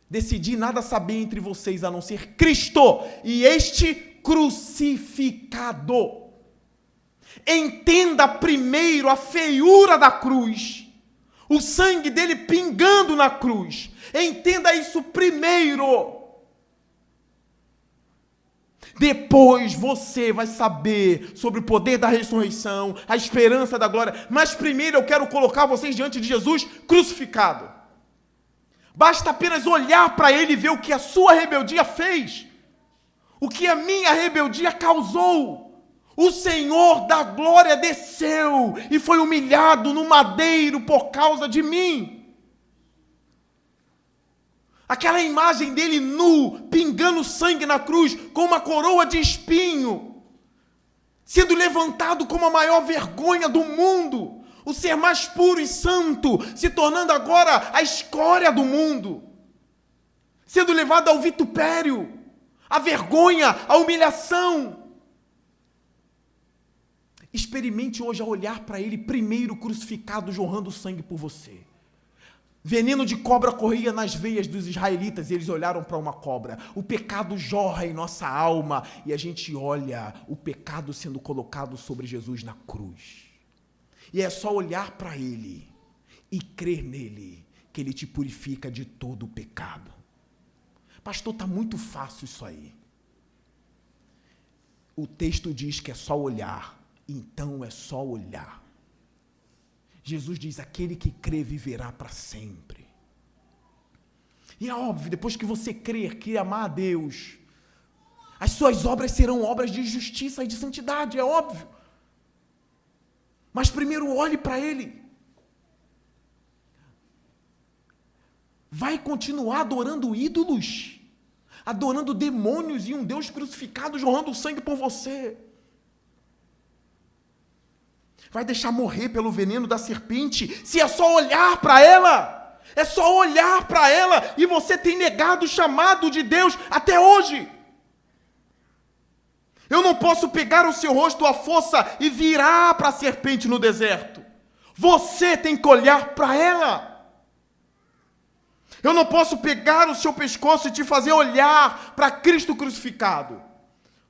decidi nada saber entre vocês a não ser Cristo e este crucificado. Entenda primeiro a feiura da cruz, o sangue dele pingando na cruz. Entenda isso primeiro. Depois você vai saber sobre o poder da ressurreição, a esperança da glória. Mas primeiro eu quero colocar vocês diante de Jesus crucificado. Basta apenas olhar para ele e ver o que a sua rebeldia fez. O que a minha rebeldia causou. O Senhor da glória desceu e foi humilhado no madeiro por causa de mim. Aquela imagem dele nu, pingando sangue na cruz, com uma coroa de espinho, sendo levantado como a maior vergonha do mundo, o ser mais puro e santo, se tornando agora a escória do mundo, sendo levado ao vitupério, à vergonha, à humilhação. Experimente hoje a olhar para ele, primeiro crucificado, jorrando sangue por você. Veneno de cobra corria nas veias dos israelitas e eles olharam para uma cobra. O pecado jorra em nossa alma e a gente olha o pecado sendo colocado sobre Jesus na cruz. E é só olhar para ele e crer nele, que ele te purifica de todo o pecado. Pastor, está muito fácil isso aí. O texto diz que é só olhar, então é só olhar. Jesus diz, aquele que crê viverá para sempre. E é óbvio, depois que você crer, que amar a Deus, as suas obras serão obras de justiça e de santidade, é óbvio. Mas primeiro olhe para Ele. Vai continuar adorando ídolos, adorando demônios e um Deus crucificado jorrando sangue por você? Vai deixar morrer pelo veneno da serpente, se é só olhar para ela? É só olhar para ela e você tem negado o chamado de Deus até hoje. Eu não posso pegar o seu rosto à força e virar para a serpente no deserto. Você tem que olhar para ela. Eu não posso pegar o seu pescoço e te fazer olhar para Cristo crucificado.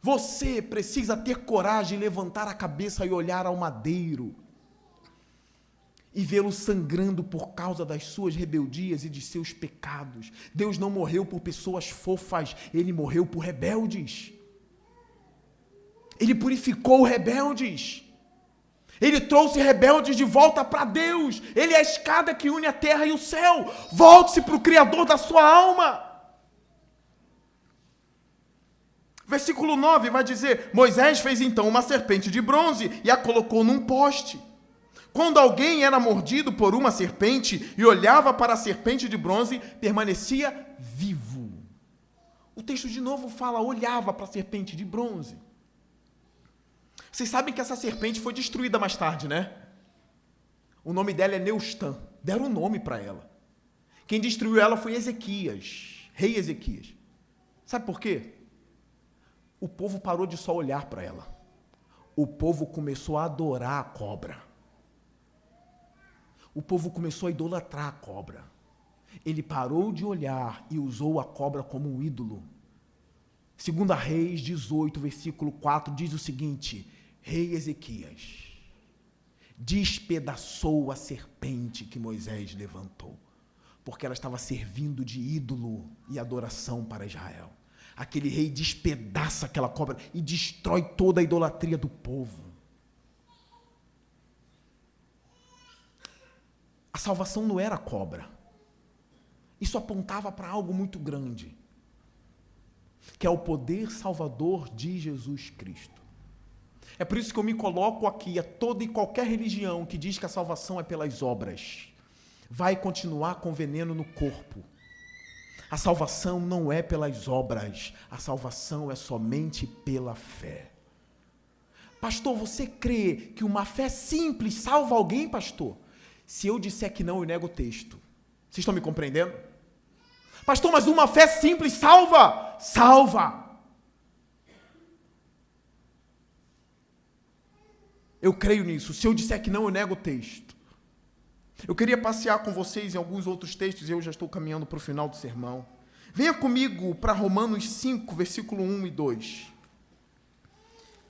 Você precisa ter coragem de levantar a cabeça e olhar ao madeiro e vê-lo sangrando por causa das suas rebeldias e de seus pecados. Deus não morreu por pessoas fofas, Ele morreu por rebeldes. Ele purificou rebeldes. Ele trouxe rebeldes de volta para Deus. Ele é a escada que une a terra e o céu. Volte-se para o Criador da sua alma. Versículo 9 vai dizer, Moisés fez então uma serpente de bronze e a colocou num poste. Quando alguém era mordido por uma serpente e olhava para a serpente de bronze, permanecia vivo. O texto de novo fala, olhava para a serpente de bronze. Vocês sabem que essa serpente foi destruída mais tarde, né? O nome dela é Neustã. Deram um nome para ela. Quem destruiu ela foi Ezequias, rei Ezequias. Sabe por quê? O povo parou de só olhar para ela. O povo começou a adorar a cobra. O povo começou a idolatrar a cobra. Ele parou de olhar e usou a cobra como um ídolo. 2 Reis 18, versículo 4, diz o seguinte, Rei Ezequias despedaçou a serpente que Moisés levantou, porque ela estava servindo de ídolo e adoração para Israel. Aquele rei despedaça aquela cobra e destrói toda a idolatria do povo. A salvação não era a cobra. Isso apontava para algo muito grande, que é o poder salvador de Jesus Cristo. É por isso que eu me coloco aqui a toda e qualquer religião que diz que a salvação é pelas obras. Vai continuar com veneno no corpo. A salvação não é pelas obras, a salvação é somente pela fé. Pastor, você crê que uma fé simples salva alguém, pastor? Se eu disser que não, eu nego o texto. Vocês estão me compreendendo? Pastor, mas uma fé simples salva? Salva! Eu creio nisso. Se eu disser que não, eu nego o texto. Eu queria passear com vocês em alguns outros textos e eu já estou caminhando para o final do sermão. Venha comigo para Romanos 5, versículo 1 e 2.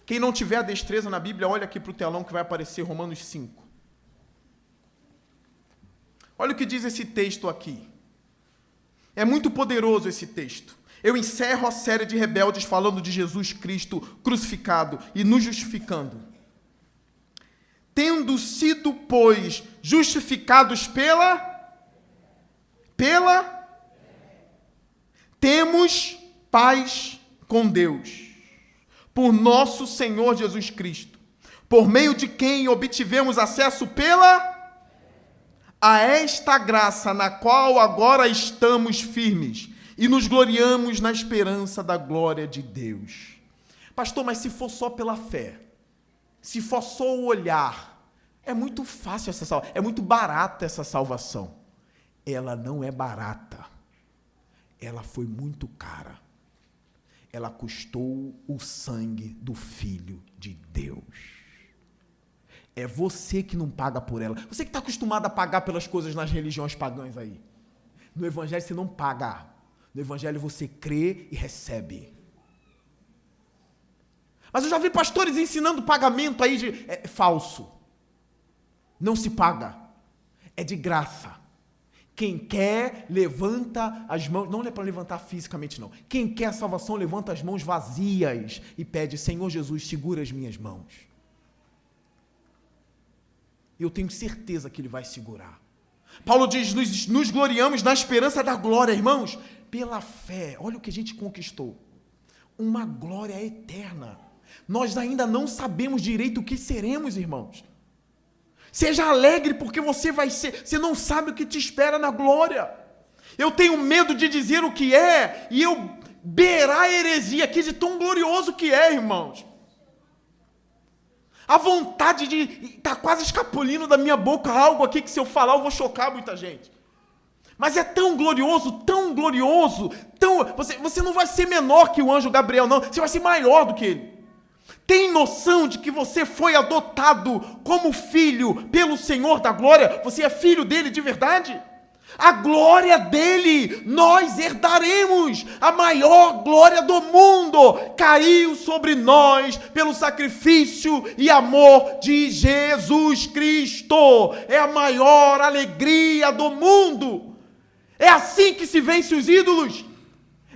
Quem não tiver a destreza na Bíblia, olha aqui para o telão que vai aparecer Romanos 5. Olha o que diz esse texto aqui. É muito poderoso esse texto. Eu encerro a série de rebeldes falando de Jesus Cristo crucificado e nos justificando. Tendo sido, pois, justificados temos paz com Deus, por nosso Senhor Jesus Cristo, por meio de quem obtivemos acesso a esta graça na qual agora estamos firmes e nos gloriamos na esperança da glória de Deus. Pastor, mas se for só pela fé, se for só o olhar, é muito fácil essa salvação, é muito barata essa salvação. Ela não é barata, ela foi muito cara. Ela custou o sangue do Filho de Deus. É você que não paga por ela. Você que está acostumado a pagar pelas coisas nas religiões pagãs aí. No evangelho você não paga. No evangelho você crê e recebe. Mas eu já vi pastores ensinando pagamento aí de... É falso. Não se paga. É de graça. Quem quer, levanta as mãos. Não é para levantar fisicamente, não. Quem quer a salvação, levanta as mãos vazias e pede: Senhor Jesus, segura as minhas mãos. Eu tenho certeza que Ele vai segurar. Paulo diz, nos gloriamos na esperança da glória, irmãos, pela fé. Olha o que a gente conquistou. Uma glória eterna. Nós ainda não sabemos direito o que seremos, irmãos. Seja alegre, porque você não sabe o que te espera na glória. Eu tenho medo de dizer o que é, e eu beirar a heresia aqui de tão glorioso que é, irmãos. A vontade de... Está quase escapulindo da minha boca algo aqui que se eu falar eu vou chocar muita gente. Mas é tão glorioso, tão... Você não vai ser menor que o anjo Gabriel, não. Você vai ser maior do que ele. Tem noção de que você foi adotado como filho pelo Senhor da glória? Você é filho dele de verdade? A glória dele nós herdaremos. A maior glória do mundo caiu sobre nós pelo sacrifício e amor de Jesus Cristo. É a maior alegria do mundo. É assim que se vence os ídolos.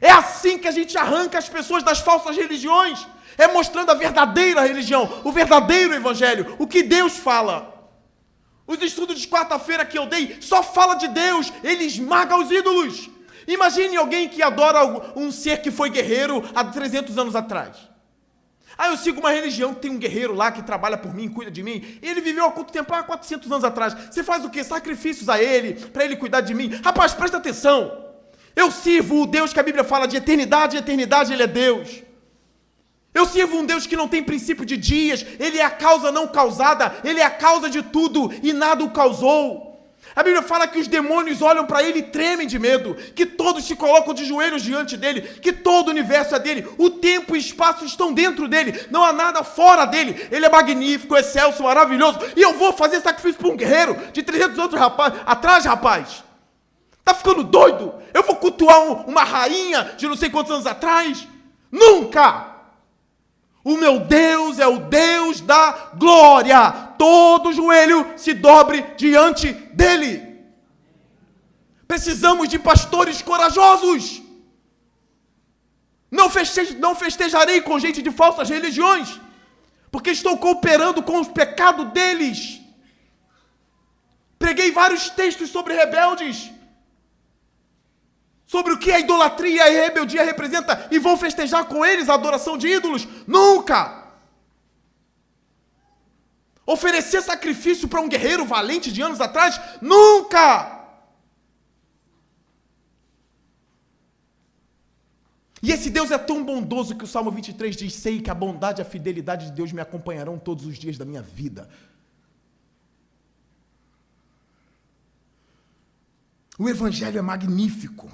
É assim que a gente arranca as pessoas das falsas religiões. É mostrando a verdadeira religião, o verdadeiro evangelho, o que Deus fala. Os estudos de quarta-feira que eu dei só fala de Deus, ele esmaga os ídolos. Imagine alguém que adora um ser que foi guerreiro há 300 anos atrás. Eu sigo uma religião que tem um guerreiro lá que trabalha por mim, cuida de mim. Ele viveu há quanto tempo? 400 anos atrás. Você faz o quê? Sacrifícios a ele, para ele cuidar de mim. Rapaz, presta atenção. Eu sirvo o Deus que a Bíblia fala de eternidade, e eternidade ele é Deus. Eu sirvo um Deus que não tem princípio de dias, Ele é a causa não causada, Ele é a causa de tudo e nada o causou. A Bíblia fala que os demônios olham para Ele e tremem de medo, que todos se colocam de joelhos diante dEle, que todo o universo é dEle, o tempo e o espaço estão dentro dEle, não há nada fora dEle. Ele é magnífico, excelso, maravilhoso, e eu vou fazer sacrifício para um guerreiro de 300 anos atrás, rapaz. Tá ficando doido? Eu vou cultuar uma rainha de não sei quantos anos atrás? Nunca! O meu Deus é o Deus da glória. Todo joelho se dobre diante dele. Precisamos de pastores corajosos. Não festejarei com gente de falsas religiões, porque estou cooperando com o pecado deles. Preguei vários textos sobre rebeldes, sobre o que a idolatria e a rebeldia representa, e vou festejar com eles a adoração de ídolos? Nunca! Oferecer sacrifício para um guerreiro valente de anos atrás? Nunca! E esse Deus é tão bondoso que o Salmo 23 diz: sei que a bondade e a fidelidade de Deus me acompanharão todos os dias da minha vida. O Evangelho é magnífico.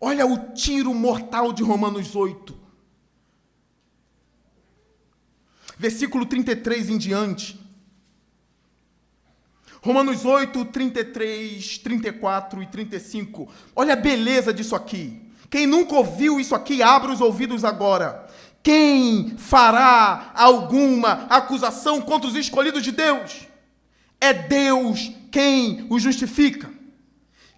Olha o tiro mortal de Romanos 8. Versículo 33 em diante. Romanos 8, 33, 34 e 35. Olha a beleza disso aqui. Quem nunca ouviu isso aqui, abra os ouvidos agora. Quem fará alguma acusação contra os escolhidos de Deus? É Deus quem os justifica.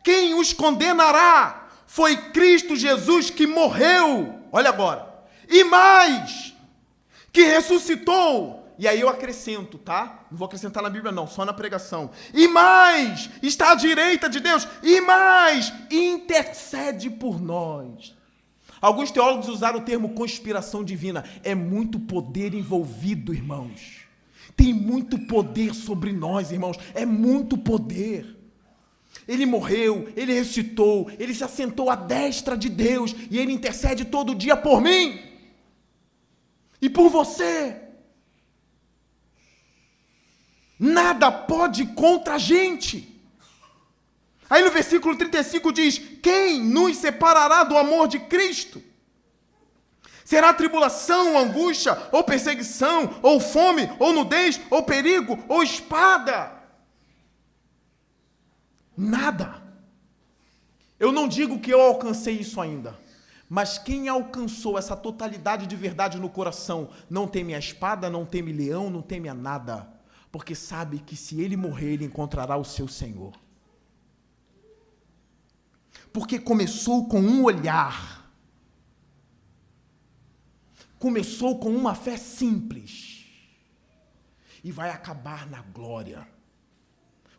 Quem os condenará? Foi Cristo Jesus que morreu, olha agora, e mais, que ressuscitou. E aí eu acrescento, tá? Não vou acrescentar na Bíblia não, só na pregação. E mais, está à direita de Deus, e mais, intercede por nós. Alguns teólogos usaram o termo conspiração divina. É muito poder envolvido, irmãos. Tem muito poder sobre nós, irmãos. É muito poder. Ele morreu, ele ressuscitou, ele se assentou à destra de Deus e ele intercede todo dia por mim e por você. Nada pode contra a gente. Aí no versículo 35 diz: quem nos separará do amor de Cristo? Será tribulação, angústia, ou perseguição, ou fome, ou nudez, ou perigo, ou espada? Nada. Eu não digo que eu alcancei isso ainda, mas quem alcançou essa totalidade de verdade no coração não teme a espada, não teme leão, não teme a nada, porque sabe que se ele morrer, ele encontrará o seu Senhor. Porque começou com um olhar, começou com uma fé simples, e vai acabar na glória,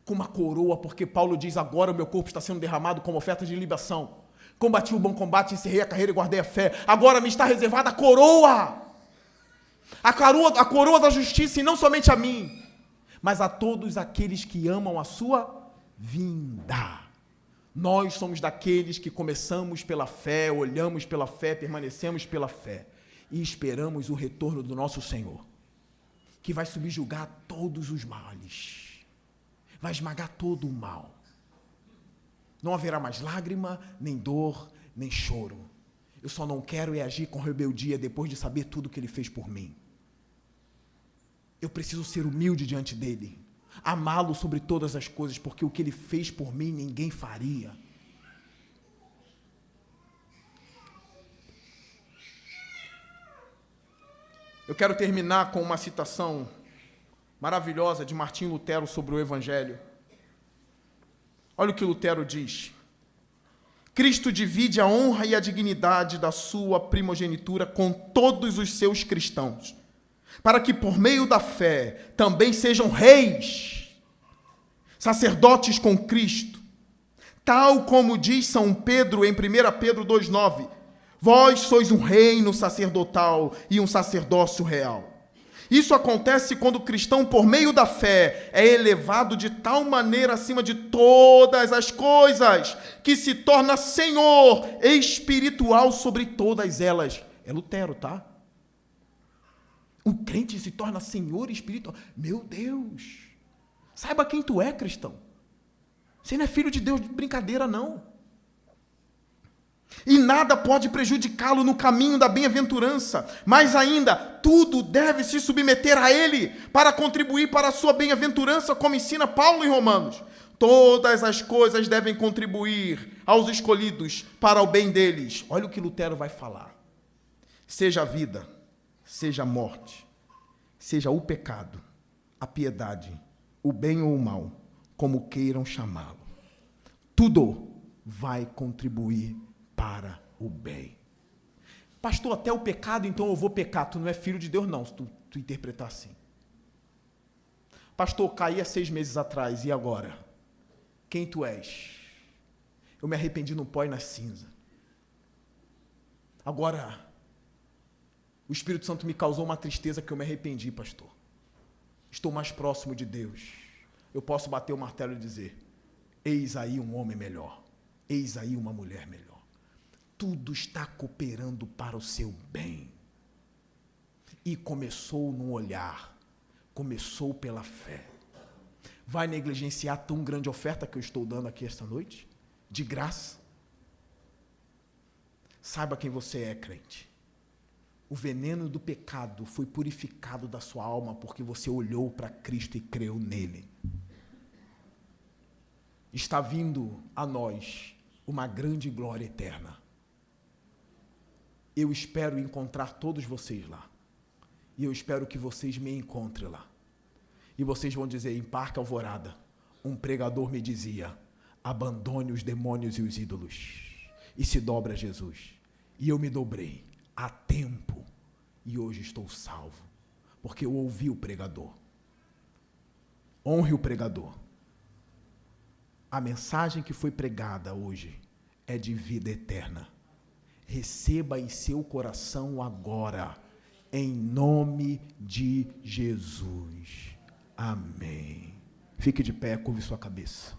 com uma coroa, porque Paulo diz, agora o meu corpo está sendo derramado como oferta de libação. Combati o bom combate, encerrei a carreira e guardei a fé. Agora me está reservada a coroa. A coroa da justiça, e não somente a mim, mas a todos aqueles que amam a sua vinda. Nós somos daqueles que começamos pela fé, olhamos pela fé, permanecemos pela fé e esperamos o retorno do nosso Senhor, que vai subjugar todos os males, vai esmagar todo o mal. Não haverá mais lágrima, nem dor, nem choro. Eu só não quero agir com rebeldia depois de saber tudo que Ele fez por mim. Eu preciso ser humilde diante dEle, amá-lo sobre todas as coisas, porque o que Ele fez por mim ninguém faria. Eu quero terminar com uma citação maravilhosa de Martim Lutero sobre o Evangelho. Olha o que Lutero diz. Cristo divide a honra e a dignidade da sua primogenitura com todos os seus cristãos, para que por meio da fé também sejam reis, sacerdotes com Cristo, tal como diz São Pedro em 1 Pedro 2,9, vós sois um reino sacerdotal e um sacerdócio real. Isso acontece quando o cristão, por meio da fé, é elevado de tal maneira acima de todas as coisas, que se torna Senhor espiritual sobre todas elas. É Lutero, tá? O crente se torna Senhor espiritual. Meu Deus! Saiba quem tu é, cristão. Você não é filho de Deus de brincadeira, não. E nada pode prejudicá-lo no caminho da bem-aventurança. Mais ainda, tudo deve se submeter a Ele para contribuir para a sua bem-aventurança, como ensina Paulo em Romanos. Todas as coisas devem contribuir aos escolhidos para o bem deles. Olha o que Lutero vai falar. Seja a vida, seja a morte, seja o pecado, a piedade, o bem ou o mal, como queiram chamá-lo. Tudo vai contribuir para o bem. Pastor, até o pecado, então eu vou pecar. Tu não é filho de Deus, não, se tu interpretar assim. Pastor, caí há 6 meses atrás, e agora? Quem tu és? Eu me arrependi no pó e na cinza. Agora, o Espírito Santo me causou uma tristeza que eu me arrependi, pastor. Estou mais próximo de Deus. Eu posso bater o martelo e dizer, eis aí um homem melhor, eis aí uma mulher melhor. Tudo está cooperando para o seu bem. E começou no olhar, começou pela fé. Vai negligenciar tão grande oferta que eu estou dando aqui esta noite? De graça? Saiba quem você é, crente. O veneno do pecado foi purificado da sua alma porque você olhou para Cristo e creu nele. Está vindo a nós uma grande glória eterna. Eu espero encontrar todos vocês lá. E eu espero que vocês me encontrem lá. E vocês vão dizer, em Parque Alvorada, um pregador me dizia, abandone os demônios e os ídolos, e se dobra a Jesus. E eu me dobrei a tempo, e hoje estou salvo, porque eu ouvi o pregador. Honre o pregador. A mensagem que foi pregada hoje é de vida eterna. Receba em seu coração agora, em nome de Jesus. Amém. Fique de pé, curve sua cabeça.